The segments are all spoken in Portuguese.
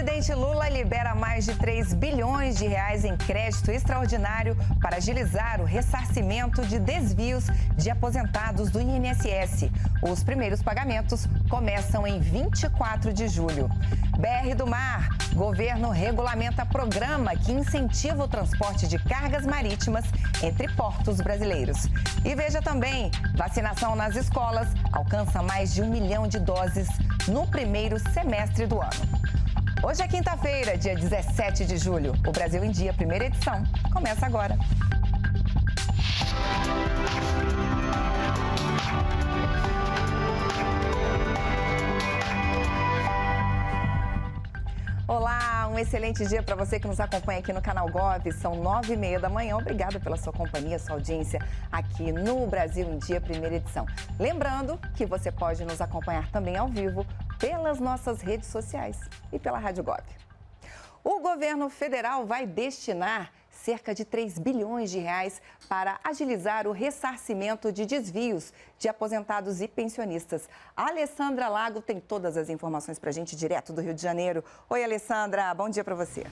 presidente Lula libera mais de 3 bilhões de reais em crédito extraordinário para agilizar o ressarcimento de desvios de aposentados do INSS. Os primeiros pagamentos começam em 24 de julho. BR do Mar, governo regulamenta programa que incentiva o transporte de cargas marítimas entre portos brasileiros. E veja também, vacinação nas escolas alcança mais de 1 milhão de doses no primeiro semestre do ano. Hoje é quinta-feira, dia 17 de julho. O Brasil em Dia, primeira edição, começa agora. Olá, um excelente dia para você que nos acompanha aqui no Canal Gov. São 9h30 da manhã. Obrigada pela sua companhia, sua audiência aqui no Brasil em Dia, primeira edição. Lembrando que você pode nos acompanhar também ao vivo pelas nossas redes sociais e pela Rádio Gov. O governo federal vai destinar cerca de 3 bilhões de reais para agilizar o ressarcimento de desvios de aposentados e pensionistas. A Alessandra Lago tem todas as informações para a gente direto do Rio de Janeiro. Oi, Alessandra, bom dia para você.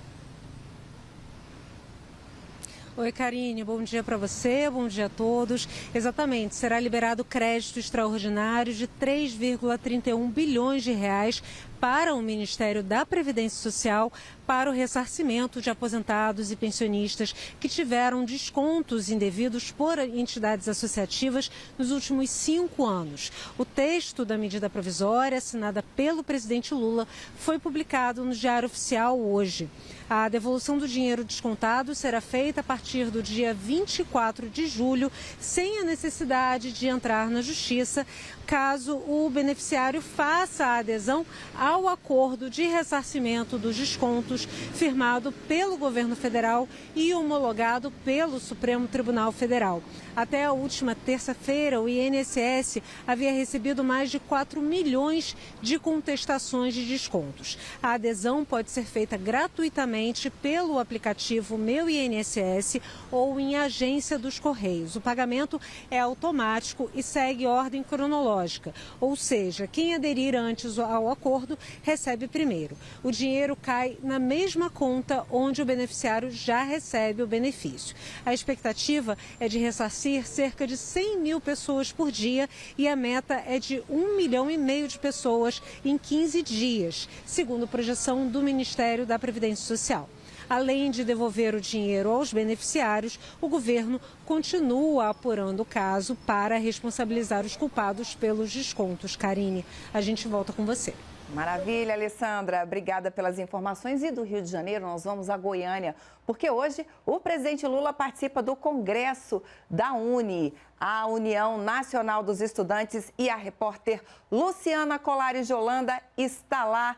Oi, Karine, bom dia para você, bom dia a todos. Exatamente, será liberado crédito extraordinário de 3,31 bilhões de reais para o Ministério da Previdência Social para o ressarcimento de aposentados e pensionistas que tiveram descontos indevidos por entidades associativas nos últimos 5 anos. O texto da medida provisória, assinada pelo presidente Lula, foi publicado no Diário Oficial hoje. A devolução do dinheiro descontado será feita a partir do dia 24 de julho, sem a necessidade de entrar na Justiça, caso o beneficiário faça a adesão ao acordo de ressarcimento dos descontos firmado pelo governo federal e homologado pelo Supremo Tribunal Federal. Até a última terça-feira, o INSS havia recebido mais de 4 milhões de contestações de descontos. A adesão pode ser feita gratuitamente pelo aplicativo Meu INSS ou em agência dos Correios. O pagamento é automático e segue ordem cronológica, ou seja, quem aderir antes ao acordo recebe primeiro. O dinheiro cai na mesma conta onde o beneficiário já recebe o benefício. A expectativa é de ressarcir cerca de 100 mil pessoas por dia e a meta é de 1,5 milhão de pessoas em 15 dias, segundo projeção do Ministério da Previdência Social. Além de devolver o dinheiro aos beneficiários, o governo continua apurando o caso para responsabilizar os culpados pelos descontos. Karine, a gente volta com você. Maravilha, Alessandra. Obrigada pelas informações. E do Rio de Janeiro, nós vamos a Goiânia, porque hoje o presidente Lula participa do Congresso da UNE, a União Nacional dos Estudantes, e a repórter Luciana Colares de Holanda está lá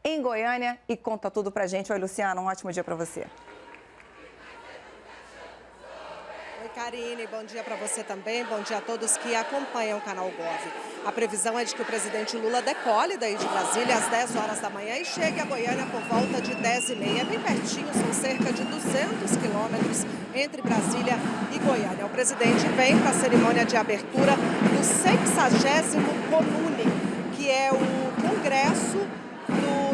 em Goiânia e conta tudo pra gente. Oi, Luciana, um ótimo dia para você. Oi, Karine, bom dia para você também, bom dia a todos que acompanham o Canal Gov. A previsão é de que o presidente Lula decole daí de Brasília às 10 horas da manhã e chegue a Goiânia por volta de 10h30. É bem pertinho, são cerca de 200 quilômetros entre Brasília e Goiânia. O presidente vem para a cerimônia de abertura do 60º CONUNE, que é o Congresso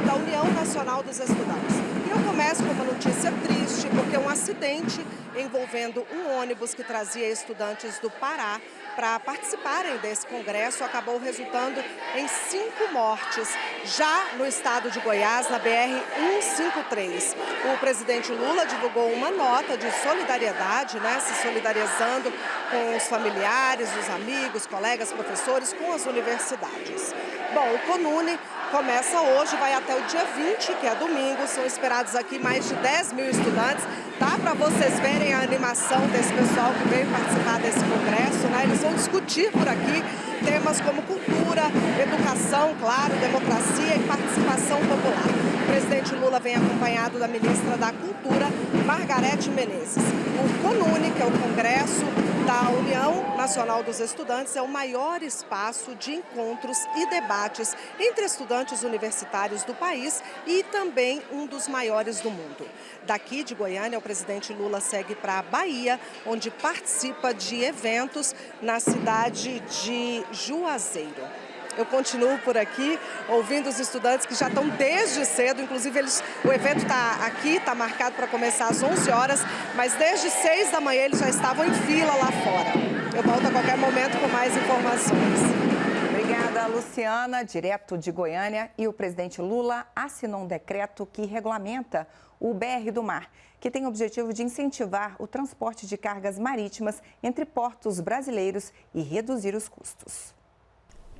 da União Nacional dos Estudantes. E eu começo com uma notícia triste, porque um acidente envolvendo um ônibus que trazia estudantes do Pará para participarem desse congresso acabou resultando em 5 mortes, já no estado de Goiás, na BR-153. O presidente Lula divulgou uma nota de solidariedade, se solidarizando com os familiares, os amigos, colegas, professores, com as universidades. Bom, o CONUNE começa hoje, vai até o dia 20, que é domingo. São esperados aqui mais de 10 mil estudantes. Dá para vocês verem a animação desse pessoal que veio participar desse congresso, Eles vão discutir por aqui temas como cultura, educação, claro, democracia e participação popular. O presidente Lula vem acompanhado da ministra da Cultura, Margarete Menezes. O CONUNE, que é o Congresso da União Nacional dos Estudantes, é o maior espaço de encontros e debates entre estudantes universitários do país e também um dos maiores do mundo. Daqui de Goiânia, o presidente Lula segue para a Bahia, onde participa de eventos na cidade de Juazeiro. Eu continuo por aqui, ouvindo os estudantes que já estão desde cedo, inclusive o evento está aqui, está marcado para começar às 11 horas, mas desde 6 da manhã eles já estavam em fila lá fora. Eu volto a qualquer momento com mais informações. Obrigada, Luciana, direto de Goiânia. E o presidente Lula assinou um decreto que regulamenta o BR do Mar, que tem o objetivo de incentivar o transporte de cargas marítimas entre portos brasileiros e reduzir os custos.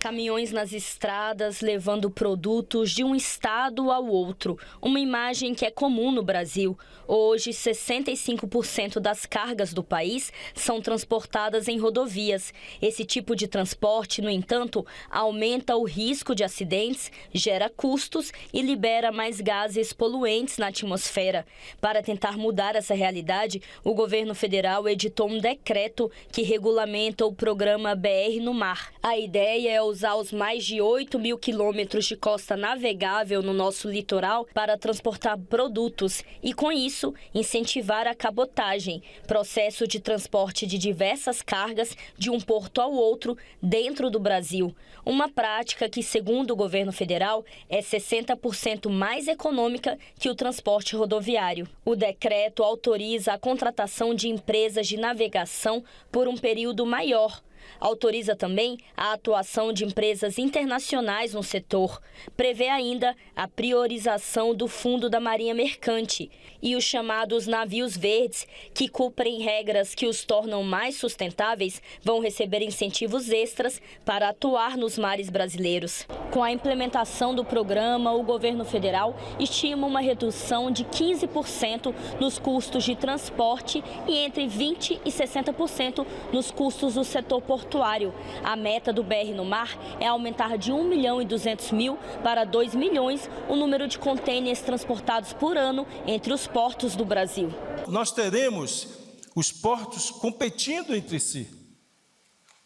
Caminhões nas estradas levando produtos de um estado ao outro, uma imagem que é comum no Brasil. Hoje, 65% das cargas do país são transportadas em rodovias. Esse tipo de transporte, no entanto, aumenta o risco de acidentes, gera custos e libera mais gases poluentes na atmosfera. Para tentar mudar essa realidade, o governo federal editou um decreto que regulamenta o programa BR no Mar. A ideia é usar os mais de 8 mil quilômetros de costa navegável no nosso litoral para transportar produtos e, com isso, incentivar a cabotagem, processo de transporte de diversas cargas de um porto ao outro dentro do Brasil. Uma prática que, segundo o governo federal, é 60% mais econômica que o transporte rodoviário. O decreto autoriza a contratação de empresas de navegação por um período maior. Autoriza também a atuação de empresas internacionais no setor. Prevê ainda a priorização do Fundo da Marinha Mercante e os chamados navios verdes, que cumprem regras que os tornam mais sustentáveis, vão receber incentivos extras para atuar nos mares brasileiros. Com a implementação do programa, o governo federal estima uma redução de 15% nos custos de transporte e entre 20% e 60% nos custos do setor portuário. A meta do BR no Mar é aumentar de 1.200.000 para 2 milhões o número de contêineres transportados por ano entre os portos do Brasil. Nós teremos os portos competindo entre si.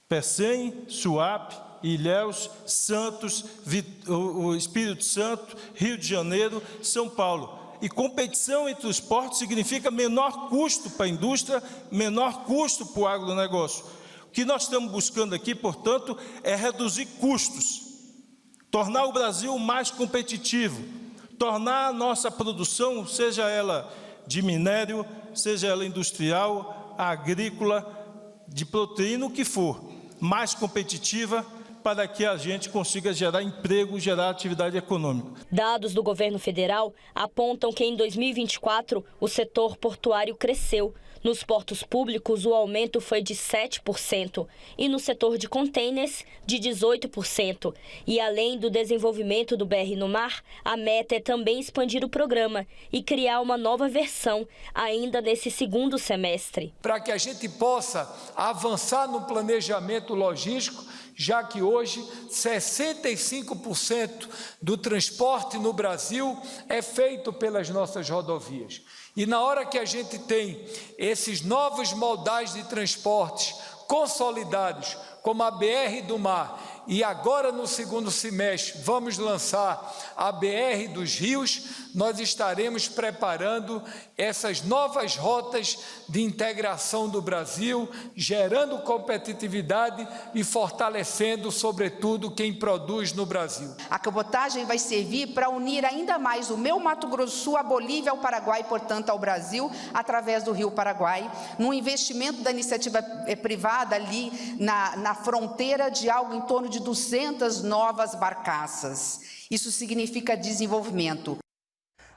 Pecém, Suape, Ilhéus, Santos, o Espírito Santo, Rio de Janeiro, São Paulo. E competição entre os portos significa menor custo para a indústria, menor custo para o agronegócio. O que nós estamos buscando aqui, portanto, é reduzir custos, tornar o Brasil mais competitivo, tornar a nossa produção, seja ela de minério, seja ela industrial, agrícola, de proteína, o que for, mais competitiva, para que a gente consiga gerar emprego, gerar atividade econômica. Dados do governo federal apontam que em 2024 o setor portuário cresceu. Nos portos públicos, o aumento foi de 7% e no setor de contêineres, de 18%. E além do desenvolvimento do BR no Mar, a meta é também expandir o programa e criar uma nova versão ainda nesse segundo semestre. Para que a gente possa avançar no planejamento logístico, já que hoje 65% do transporte no Brasil é feito pelas nossas rodovias. E na hora que a gente tem esses novos modais de transportes consolidados, como a BR do Mar, e agora no segundo semestre vamos lançar a BR dos Rios, nós estaremos preparando essas novas rotas de integração do Brasil, gerando competitividade e fortalecendo, sobretudo, quem produz no Brasil. A cabotagem vai servir para unir ainda mais o meu Mato Grosso do Sul, a Bolívia, ao Paraguai, portanto, ao Brasil, através do Rio Paraguai, num investimento da iniciativa privada ali na fronteira de algo em torno de 200 novas barcaças. Isso significa desenvolvimento.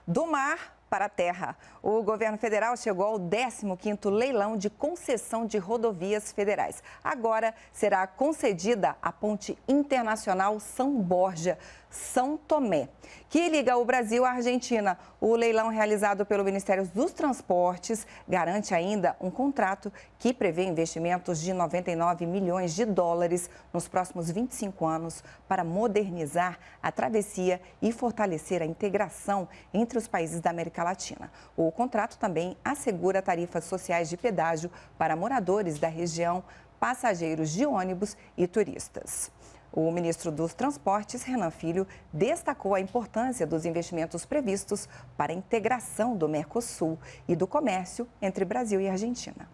Do mar para a terra. O governo federal chegou ao 15º leilão de concessão de rodovias federais. Agora será concedida a Ponte Internacional São Borja, São Tomé, que liga o Brasil à Argentina. O leilão realizado pelo Ministério dos Transportes garante ainda um contrato que prevê investimentos de 99 milhões de dólares nos próximos 25 anos para modernizar a travessia e fortalecer a integração entre os países da América Latina. O contrato também assegura tarifas sociais de pedágio para moradores da região, passageiros de ônibus e turistas. O ministro dos Transportes, Renan Filho, destacou a importância dos investimentos previstos para a integração do Mercosul e do comércio entre Brasil e Argentina.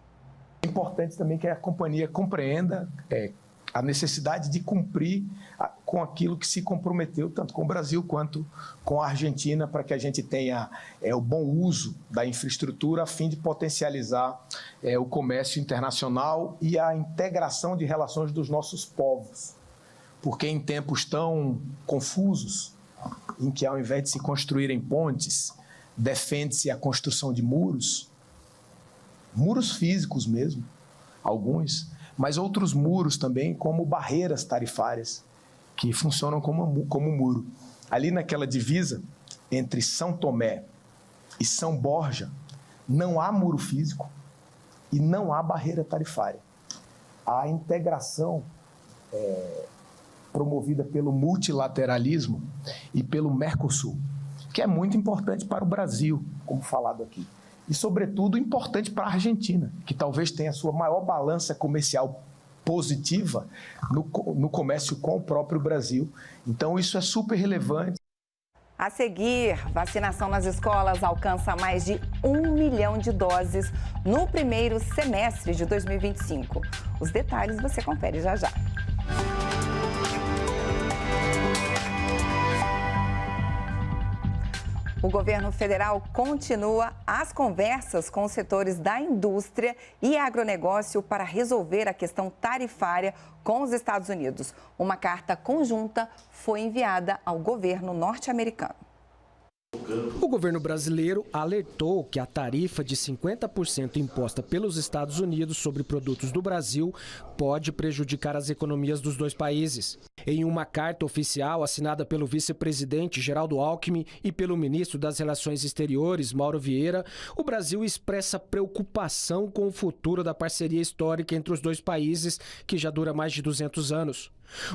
É importante também que a companhia compreenda a necessidade de cumprir com aquilo que se comprometeu, tanto com o Brasil quanto com a Argentina, para que a gente tenha o bom uso da infraestrutura a fim de potencializar o comércio internacional e a integração de relações dos nossos povos. Porque em tempos tão confusos, em que ao invés de se construírem pontes, defende-se a construção de muros físicos mesmo, alguns, mas outros muros também, como barreiras tarifárias, que funcionam como muro. Ali naquela divisa entre São Tomé e São Borja, não há muro físico e não há barreira tarifária. A integração promovida pelo multilateralismo e pelo Mercosul, que é muito importante para o Brasil, como falado aqui. E, sobretudo, importante para a Argentina, que talvez tenha a sua maior balança comercial positiva no comércio com o próprio Brasil. Então, isso é super relevante. A seguir, vacinação nas escolas alcança mais de 1 milhão de doses no primeiro semestre de 2025. Os detalhes você confere já já. O governo federal continua as conversas com os setores da indústria e agronegócio para resolver a questão tarifária com os Estados Unidos. Uma carta conjunta foi enviada ao governo norte-americano. O governo brasileiro alertou que a tarifa de 50% imposta pelos Estados Unidos sobre produtos do Brasil pode prejudicar as economias dos dois países. Em uma carta oficial assinada pelo vice-presidente Geraldo Alckmin e pelo ministro das Relações Exteriores, Mauro Vieira, o Brasil expressa preocupação com o futuro da parceria histórica entre os dois países, que já dura mais de 200 anos.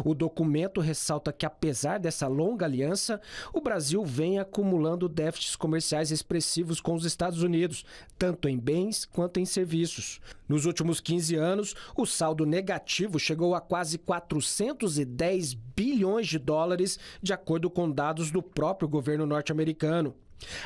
O documento ressalta que, apesar dessa longa aliança, o Brasil vem acumulando déficits comerciais expressivos com os Estados Unidos, tanto em bens quanto em serviços. Nos últimos 15 anos, o saldo negativo chegou a quase 410 bilhões de dólares, de acordo com dados do próprio governo norte-americano.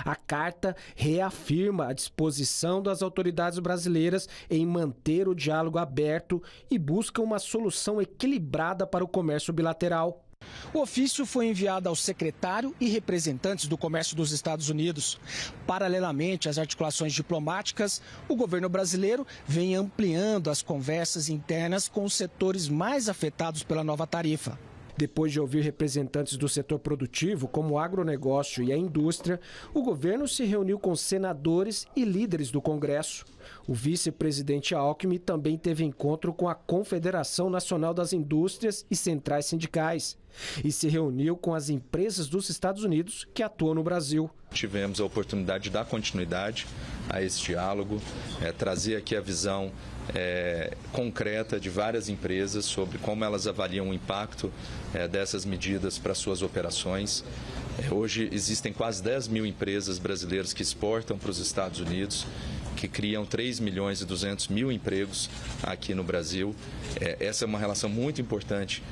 A carta reafirma a disposição das autoridades brasileiras em manter o diálogo aberto e busca uma solução equilibrada para o comércio bilateral. O ofício foi enviado ao secretário e representantes do comércio dos Estados Unidos. Paralelamente às articulações diplomáticas, o governo brasileiro vem ampliando as conversas internas com os setores mais afetados pela nova tarifa. Depois de ouvir representantes do setor produtivo, como o agronegócio e a indústria, o governo se reuniu com senadores e líderes do Congresso. O vice-presidente Alckmin também teve encontro com a Confederação Nacional das Indústrias e Centrais Sindicais e se reuniu com as empresas dos Estados Unidos que atuam no Brasil. Tivemos a oportunidade de dar continuidade a esse diálogo, trazer aqui a visão concreta de várias empresas sobre como elas avaliam o impacto dessas medidas para suas operações. Hoje existem quase 10 mil empresas brasileiras que exportam para os Estados Unidos, que criam 3 milhões e 200 mil empregos aqui no Brasil. Essa é uma relação muito importante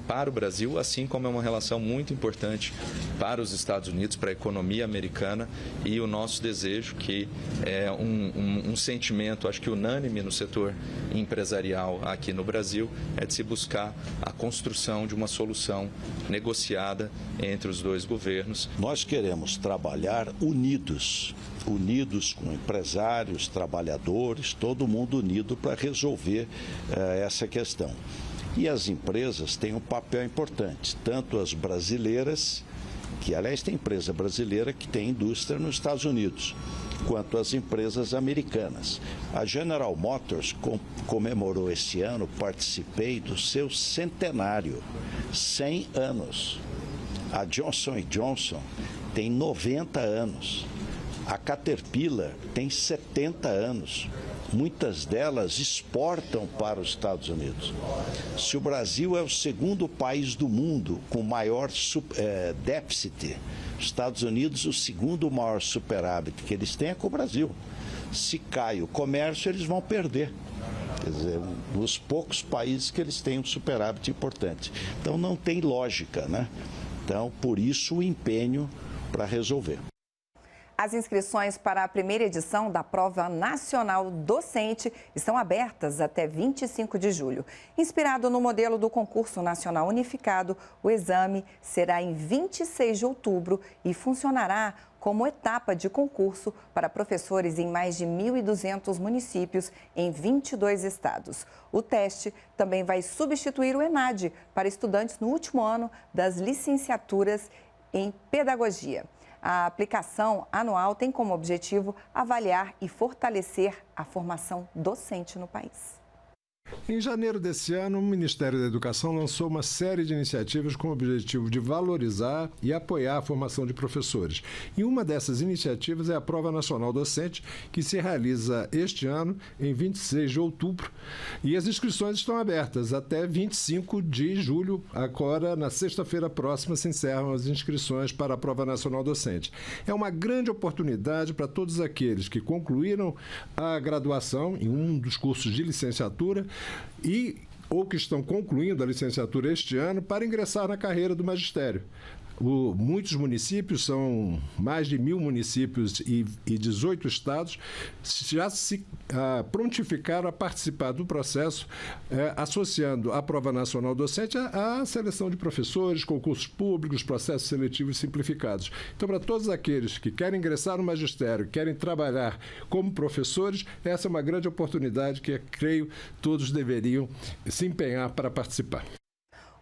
para o Brasil, assim como é uma relação muito importante para os Estados Unidos, para a economia americana, e o nosso desejo, que é um sentimento, acho que unânime no setor empresarial aqui no Brasil, é de se buscar a construção de uma solução negociada entre os dois governos. Nós queremos trabalhar unidos com empresários, trabalhadores, todo mundo unido para resolver essa questão. E as empresas têm um papel importante, tanto as brasileiras, que aliás tem empresa brasileira que tem indústria nos Estados Unidos, quanto as empresas americanas. A General Motors comemorou esse ano, participei do seu centenário, 100 anos. A Johnson & Johnson tem 90 anos. A Caterpillar tem 70 anos. Muitas delas exportam para os Estados Unidos. Se o Brasil é o segundo país do mundo com maior déficit, os Estados Unidos o segundo maior superávit que eles têm é com o Brasil. Se cai o comércio, eles vão perder. Quer dizer, os poucos países que eles têm um superávit importante. Então não tem lógica, né? Então, por isso o empenho para resolver. As inscrições para a primeira edição da Prova Nacional Docente estão abertas até 25 de julho. Inspirado no modelo do Concurso Nacional Unificado, o exame será em 26 de outubro e funcionará como etapa de concurso para professores em mais de 1.200 municípios em 22 estados. O teste também vai substituir o ENAD para estudantes no último ano das licenciaturas em Pedagogia. A aplicação anual tem como objetivo avaliar e fortalecer a formação docente no país. Em janeiro desse ano, o Ministério da Educação lançou uma série de iniciativas com o objetivo de valorizar e apoiar a formação de professores. E uma dessas iniciativas é a Prova Nacional Docente, que se realiza este ano, em 26 de outubro. E as inscrições estão abertas até 25 de julho. Agora, na sexta-feira próxima, se encerram as inscrições para a Prova Nacional Docente. É uma grande oportunidade para todos aqueles que concluíram a graduação em um dos cursos de licenciatura ou que estão concluindo a licenciatura este ano para ingressar na carreira do magistério. Muitos municípios, são mais de 1.000 municípios e 18 estados, já se prontificaram a participar do processo, associando a Prova Nacional Docente à seleção de professores, concursos públicos, processos seletivos simplificados. Então, para todos aqueles que querem ingressar no magistério, querem trabalhar como professores, essa é uma grande oportunidade que, creio, todos deveriam se empenhar para participar.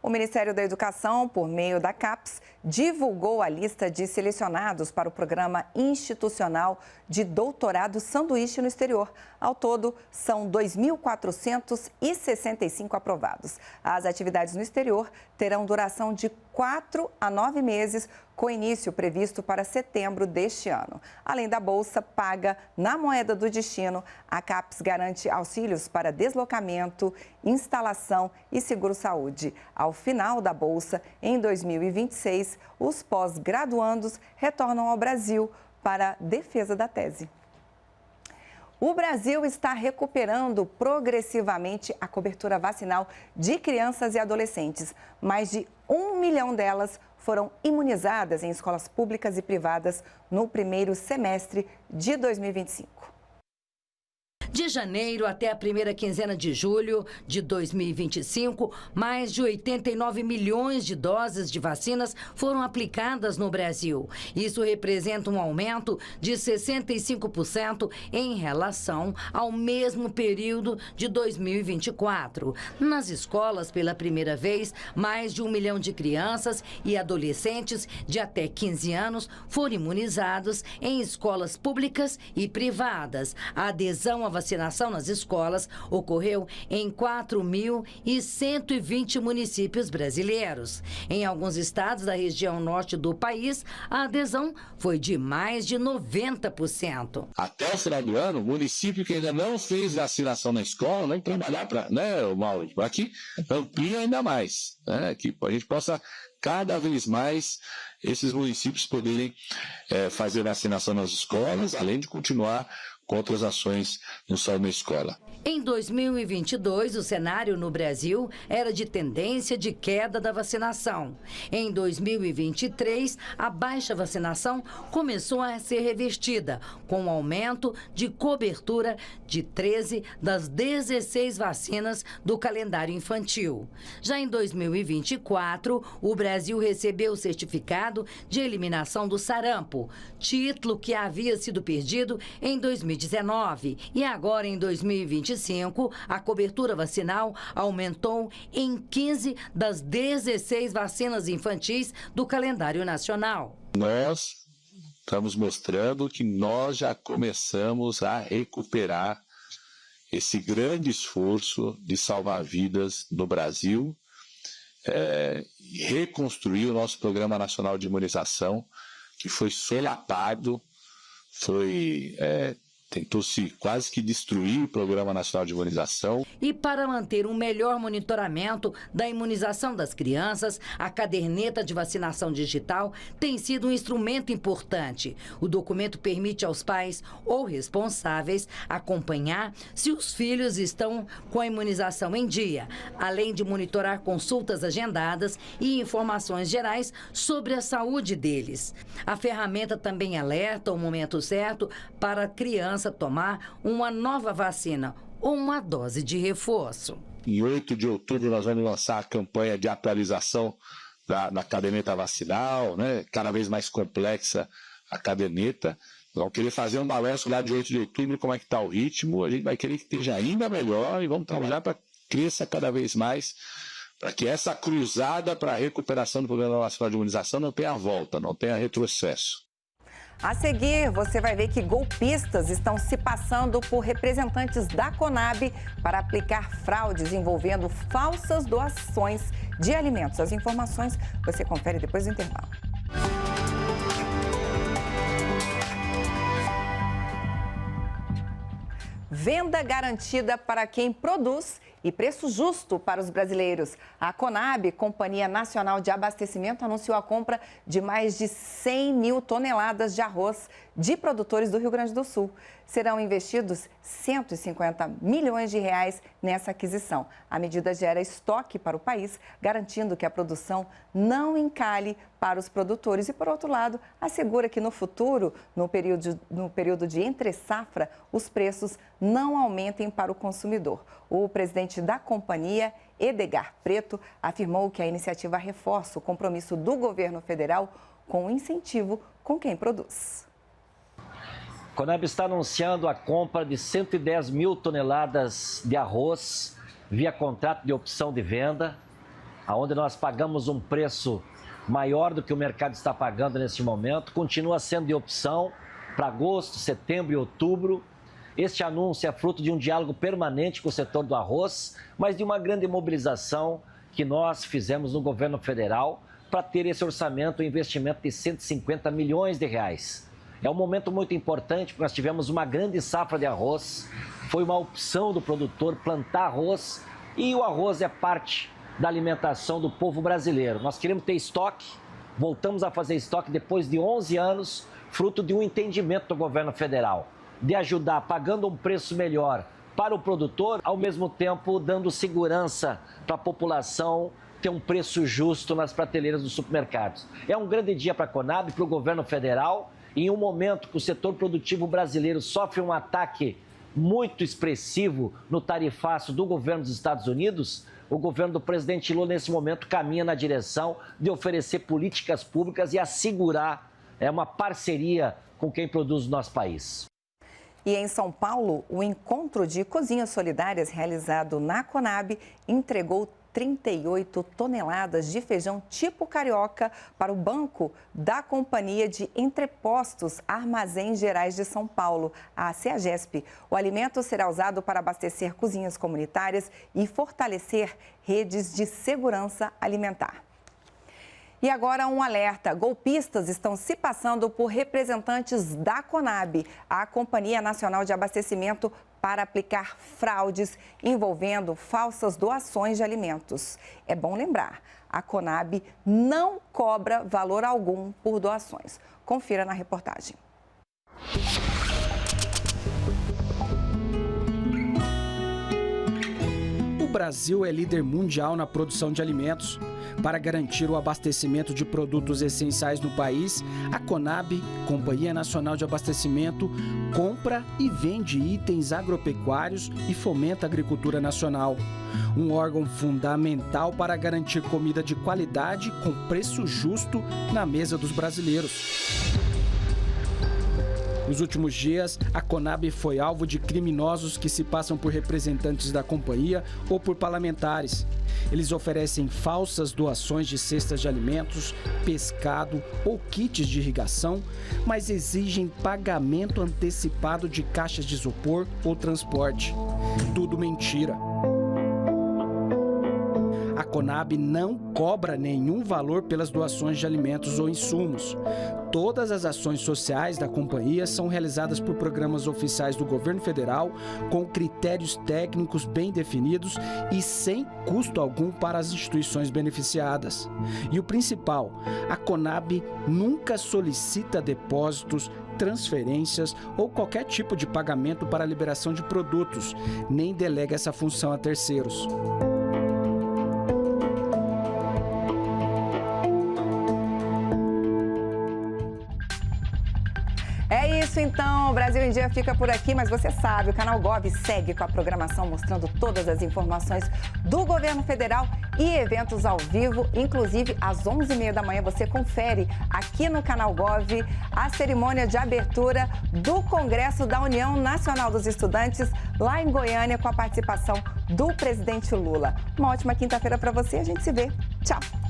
O Ministério da Educação, por meio da CAPES, divulgou a lista de selecionados para o Programa Institucional de Doutorado Sanduíche no Exterior. Ao todo, são 2.465 aprovados. As atividades no exterior terão duração de 4 a 9 meses, com início previsto para setembro deste ano. Além da bolsa paga na moeda do destino, a CAPES garante auxílios para deslocamento, instalação e seguro-saúde. Ao final da bolsa, em 2026, os pós-graduandos retornam ao Brasil para defesa da tese. O Brasil está recuperando progressivamente a cobertura vacinal de crianças e adolescentes. Mais de 1 milhão delas foram imunizadas em escolas públicas e privadas no primeiro semestre de 2025. De janeiro até a primeira quinzena de julho de 2025, mais de 89 milhões de doses de vacinas foram aplicadas no Brasil. Isso representa um aumento de 65% em relação ao mesmo período de 2024. Nas escolas, pela primeira vez, mais de 1 milhão de crianças e adolescentes de até 15 anos foram imunizados em escolas públicas e privadas. A adesão à vacinação nas escolas ocorreu em 4.120 municípios brasileiros. Em alguns estados da região norte do país, a adesão foi de mais de 90%. Até o final do ano, o município que ainda não fez vacinação na escola, nem trabalhar para, Mauro, aqui amplia ainda mais, que a gente possa cada vez mais esses municípios poderem fazer vacinação nas escolas, além de continuar com outras ações no só na escola. Em 2022, o cenário no Brasil era de tendência de queda da vacinação. Em 2023, a baixa vacinação começou a ser revertida, com um aumento de cobertura de 13 das 16 vacinas do calendário infantil. Já em 2024, o Brasil recebeu o certificado de eliminação do sarampo, título que havia sido perdido em 2019. E agora, em 2025, a cobertura vacinal aumentou em 15 das 16 vacinas infantis do calendário nacional. Nós estamos mostrando que nós já começamos a recuperar esse grande esforço de salvar vidas no Brasil, reconstruir o nosso Programa Nacional de Imunização, que foi solapado, foi Tentou-se quase que destruir o Programa Nacional de Imunização. E para manter um melhor monitoramento da imunização das crianças, a caderneta de vacinação digital tem sido um instrumento importante. O documento permite aos pais ou responsáveis acompanhar se os filhos estão com a imunização em dia, além de monitorar consultas agendadas e informações gerais sobre a saúde deles. A ferramenta também alerta o momento certo para a criança tomar uma nova vacina ou uma dose de reforço. Em 8 de outubro nós vamos lançar a campanha de atualização da caderneta vacinal, né? Cada vez mais complexa a caderneta. Vamos querer fazer um balanço lá de 8 de outubro, como é que está o ritmo, a gente vai querer que esteja ainda melhor e vamos trabalhar para que cresça cada vez mais, para que essa cruzada para a recuperação do Programa Nacional de Imunização não tenha volta, não tenha retrocesso. A seguir, você vai ver que golpistas estão se passando por representantes da Conab para aplicar fraudes envolvendo falsas doações de alimentos. As informações você confere depois do intervalo. Venda garantida para quem produz e preço justo para os brasileiros. A Conab, Companhia Nacional de Abastecimento, anunciou a compra de mais de 100 mil toneladas de arroz de produtores do Rio Grande do Sul. Serão investidos 150 milhões de reais nessa aquisição. A medida gera estoque para o país, garantindo que a produção não encalhe para os produtores e, por outro lado, assegura que no futuro, no período de entre-safra, os preços não aumentem para o consumidor. O presidente da companhia, Edgar Preto, afirmou que a iniciativa reforça o compromisso do governo federal com o incentivo com quem produz. A Conab está anunciando a compra de 110 mil toneladas de arroz via contrato de opção de venda, onde nós pagamos um preço maior do que o mercado está pagando neste momento. Continua sendo de opção para agosto, setembro e outubro. Este anúncio é fruto de um diálogo permanente com o setor do arroz, mas de uma grande mobilização que nós fizemos no governo federal para ter esse orçamento, um investimento de 150 milhões de reais. É um momento muito importante, porque nós tivemos uma grande safra de arroz, foi uma opção do produtor plantar arroz e o arroz é parte da alimentação do povo brasileiro. Nós queremos ter estoque, voltamos a fazer estoque depois de 11 anos, fruto de um entendimento do governo federal, de ajudar pagando um preço melhor para o produtor, ao mesmo tempo dando segurança para a população ter um preço justo nas prateleiras dos supermercados. É um grande dia para a Conab, para o governo federal, em um momento que o setor produtivo brasileiro sofre um ataque muito expressivo no tarifaço do governo dos Estados Unidos. O governo do presidente Lula, nesse momento, caminha na direção de oferecer políticas públicas e assegurar uma parceria com quem produz no nosso país. E em São Paulo, o encontro de cozinhas solidárias realizado na Conab entregou 38 toneladas de feijão tipo carioca para o banco da Companhia de Entrepostos Armazéns Gerais de São Paulo, a CEAGESP. O alimento será usado para abastecer cozinhas comunitárias e fortalecer redes de segurança alimentar. E agora um alerta: golpistas estão se passando por representantes da Conab, a Companhia Nacional de Abastecimento, para aplicar fraudes envolvendo falsas doações de alimentos. É bom lembrar, a Conab não cobra valor algum por doações. Confira na reportagem. O Brasil é líder mundial na produção de alimentos. Para garantir o abastecimento de produtos essenciais no país, a Conab, Companhia Nacional de Abastecimento, compra e vende itens agropecuários e fomenta a agricultura nacional. Um órgão fundamental para garantir comida de qualidade com preço justo na mesa dos brasileiros. Nos últimos dias, a Conab foi alvo de criminosos que se passam por representantes da companhia ou por parlamentares. Eles oferecem falsas doações de cestas de alimentos, pescado ou kits de irrigação, mas exigem pagamento antecipado de caixas de isopor ou transporte. Tudo mentira. A Conab não cobra nenhum valor pelas doações de alimentos ou insumos. Todas as ações sociais da companhia são realizadas por programas oficiais do governo federal, com critérios técnicos bem definidos e sem custo algum para as instituições beneficiadas. E o principal, a Conab nunca solicita depósitos, transferências ou qualquer tipo de pagamento para a liberação de produtos, nem delega essa função a terceiros. É isso então, o Brasil em Dia fica por aqui, mas você sabe, o Canal Gov segue com a programação mostrando todas as informações do governo federal e eventos ao vivo, inclusive às 11h30 da manhã você confere aqui no Canal Gov a cerimônia de abertura do Congresso da União Nacional dos Estudantes, lá em Goiânia, com a participação do presidente Lula. Uma ótima quinta-feira para você, a gente se vê. Tchau!